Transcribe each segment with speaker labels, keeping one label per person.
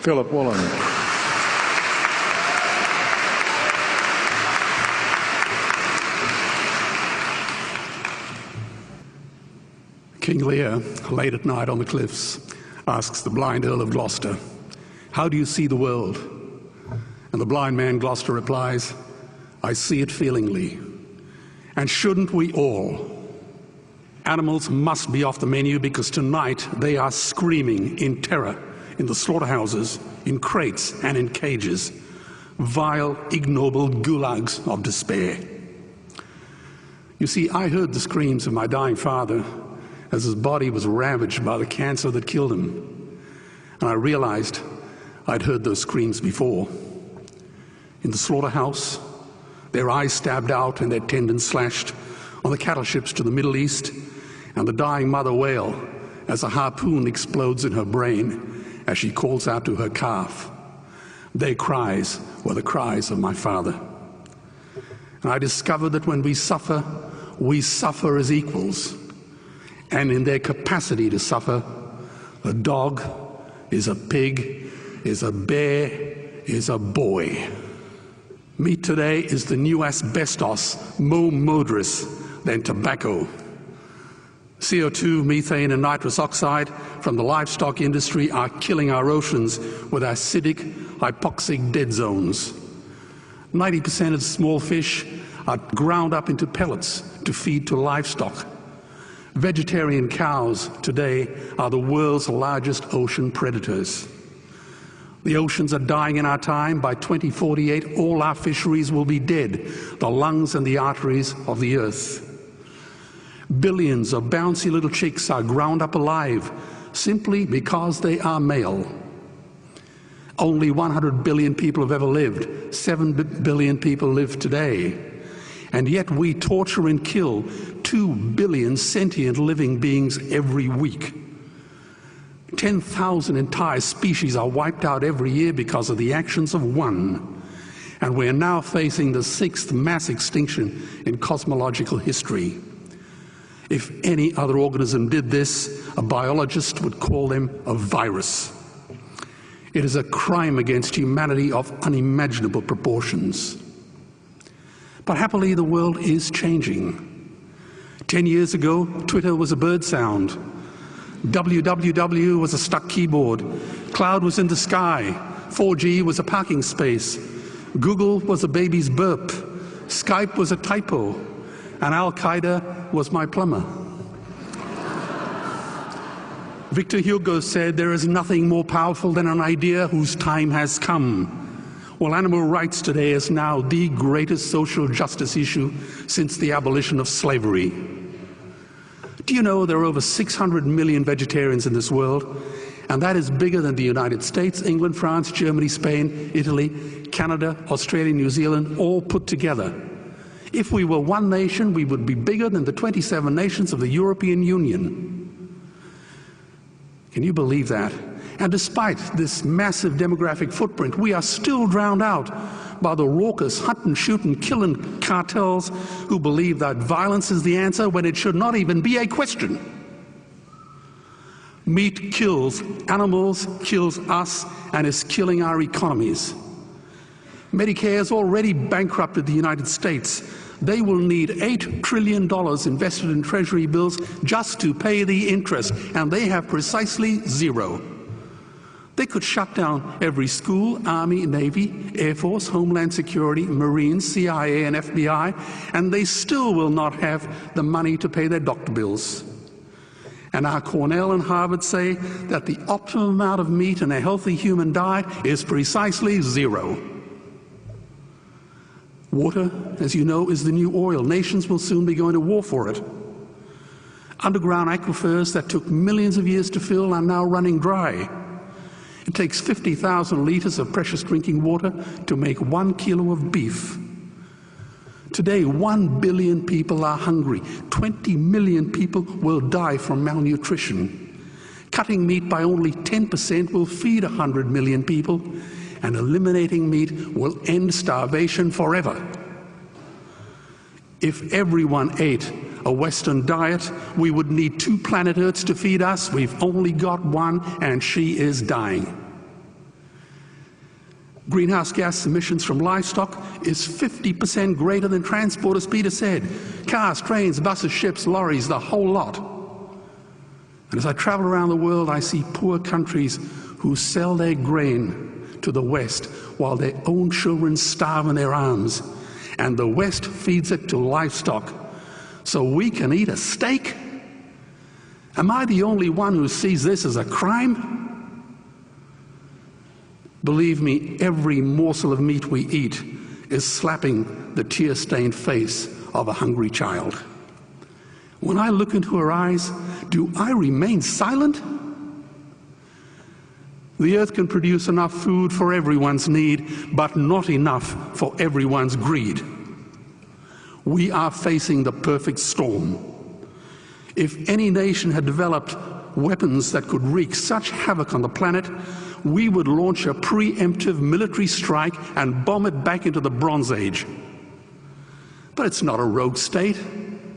Speaker 1: Philip Woolen.
Speaker 2: King Lear, late at night on the cliffs, asks the blind Earl of Gloucester, "How do you see the world?" And the blind man Gloucester replies, "I see it feelingly. And shouldn't we all? Animals must be off the menu because tonight they are screaming in terror in the slaughterhouses, in crates and in cages, vile, ignoble gulags of despair." You see, I heard the screams of my dying father as his body was ravaged by the cancer that killed him. And I realized I'd heard those screams before. In the slaughterhouse, their eyes stabbed out and their tendons slashed, on the cattle ships to the Middle East, and the dying mother wail as a harpoon explodes in her brain as she calls out to her calf. Their cries were the cries of my father. And I discovered that when we suffer as equals. And in their capacity to suffer, a dog is a pig, is a bear, is a boy. Meat today is the new asbestos, more murderous than tobacco. CO2, methane and nitrous oxide from the livestock industry are killing our oceans with acidic, hypoxic dead zones. 90% of small fish are ground up into pellets to feed to livestock. Vegetarian cows today are the world's largest ocean predators. The oceans are dying in our time. By 2048, all our fisheries will be dead, the lungs and the arteries of the earth. Billions of bouncy little chicks are ground up alive simply because they are male. Only 100 billion people have ever lived. 7 billion people live today. And yet we torture and kill 2 billion sentient living beings every week. 10,000 entire species are wiped out every year because of the actions of one. And we are now facing the 6th mass extinction in cosmological history. If any other organism did this, a biologist would call them a virus. It is a crime against humanity of unimaginable proportions. But happily, the world is changing. 10 years ago, Twitter was a bird sound. www was a stuck keyboard. Cloud was in the sky. 4G was a parking space. Google was a baby's burp. Skype was a typo. And Al-Qaeda was my plumber. Victor Hugo said, "There is nothing more powerful than an idea whose time has come." Well, animal rights today is now the greatest social justice issue since the abolition of slavery. Do you know there are over 600 million vegetarians in this world? And that is bigger than the United States, England, France, Germany, Spain, Italy, Canada, Australia, New Zealand, all put together. If we were one nation, we would be bigger than the 27 nations of the European Union. Can you believe that? And despite this massive demographic footprint, we are still drowned out by the raucous hunt and shoot and killing cartels who believe that violence is the answer when it should not even be a question. Meat kills animals, kills us, and is killing our economies. Medicare has already bankrupted the United States. They will need $8 trillion invested in Treasury bills just to pay the interest, and they have precisely zero. They could shut down every school, Army, Navy, Air Force, Homeland Security, Marines, CIA, and FBI, and they still will not have the money to pay their doctor bills. And our Cornell and Harvard say that the optimum amount of meat in a healthy human diet is precisely zero. Water, as you know, is the new oil. Nations will soon be going to war for it. Underground aquifers that took millions of years to fill are now running dry. It takes 50,000 liters of precious drinking water to make 1 kilo of beef. Today, 1 billion people are hungry. 20 million people will die from malnutrition. Cutting meat by only 10% will feed 100 million people, and eliminating meat will end starvation forever. If everyone ate a Western diet, we would need 2 planet Earths to feed us. We've only got one, and she is dying. Greenhouse gas emissions from livestock is 50% greater than transport, as Peter said. Cars, trains, buses, ships, lorries, the whole lot. And as I travel around the world, I see poor countries who sell their grain to the West while their own children starve in their arms. And the West feeds it to livestock so we can eat a steak? Am I the only one who sees this as a crime? Believe me, every morsel of meat we eat is slapping the tear-stained face of a hungry child. When I look into her eyes, do I remain silent? The earth can produce enough food for everyone's need, but not enough for everyone's greed. We are facing the perfect storm. If any nation had developed weapons that could wreak such havoc on the planet, we would launch a preemptive military strike and bomb it back into the Bronze Age. But it's not a rogue state,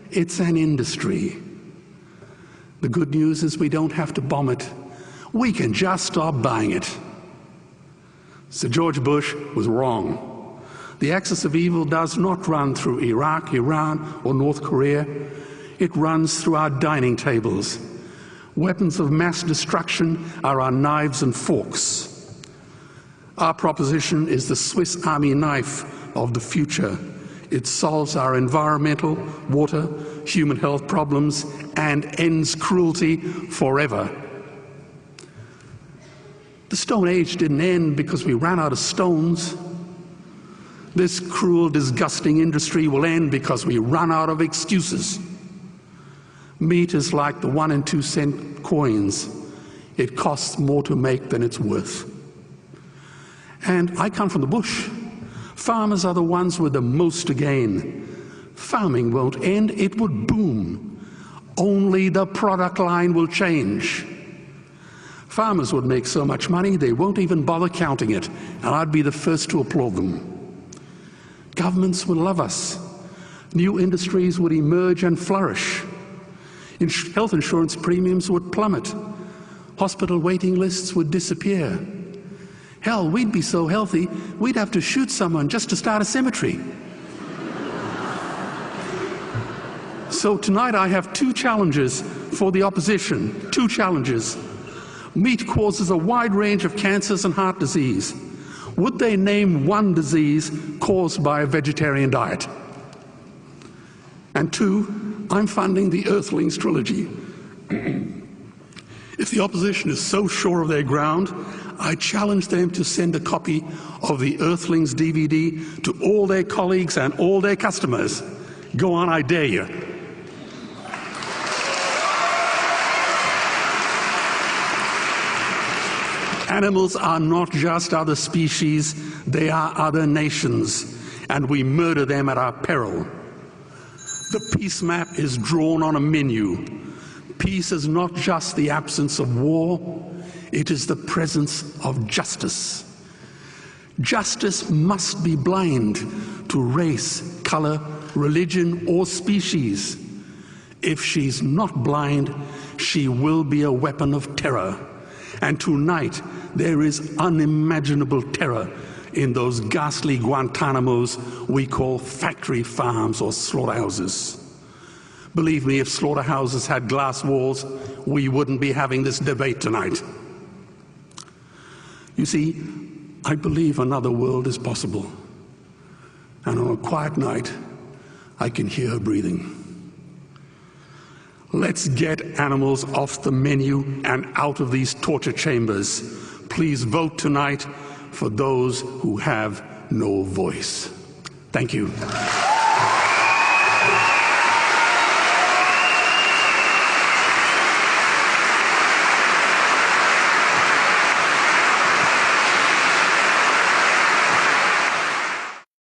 Speaker 2: it's an industry. The good news is we don't have to bomb it. We can just stop buying it. Sir George Bush was wrong. The axis of evil does not run through Iraq, Iran, or North Korea. It runs through our dining tables. Weapons of mass destruction are our knives and forks. Our proposition is the Swiss Army knife of the future. It solves our environmental, water, human health problems and ends cruelty forever. The Stone Age didn't end because we ran out of stones. This cruel, disgusting industry will end because we run out of excuses. Meat is like the 1 and 2 cent coins. It costs more to make than it's worth. And I come from the bush. Farmers are the ones with the most to gain. Farming won't end, it would boom. Only the product line will change. Farmers would make so much money they won't even bother counting it, and I'd be the first to applaud them. Governments would love us. New industries would emerge and flourish. Health insurance premiums would plummet. Hospital waiting lists would disappear. Hell, we'd be so healthy, we'd have to shoot someone just to start a cemetery. So tonight I have 2 challenges for the opposition. 2 challenges. Meat causes a wide range of cancers and heart disease. Would they name one disease caused by a vegetarian diet? And 2, I'm funding the Earthlings trilogy. If the opposition is so sure of their ground, I challenge them to send a copy of the Earthlings DVD to all their colleagues and all their customers. Go on, I dare you. Animals are not just other species, they are other nations, and we murder them at our peril. The peace map is drawn on a menu. Peace is not just the absence of war, it is the presence of justice. Justice must be blind to race, color, religion, or species. If she's not blind, she will be a weapon of terror. And tonight, there is unimaginable terror in those ghastly Guantanamos we call factory farms or slaughterhouses. Believe me, if slaughterhouses had glass walls, we wouldn't be having this debate tonight. You see, I believe another world is possible. And on a quiet night, I can hear her breathing. Let's get animals off the menu and out of these torture chambers. Please vote tonight for those who have no voice. Thank you.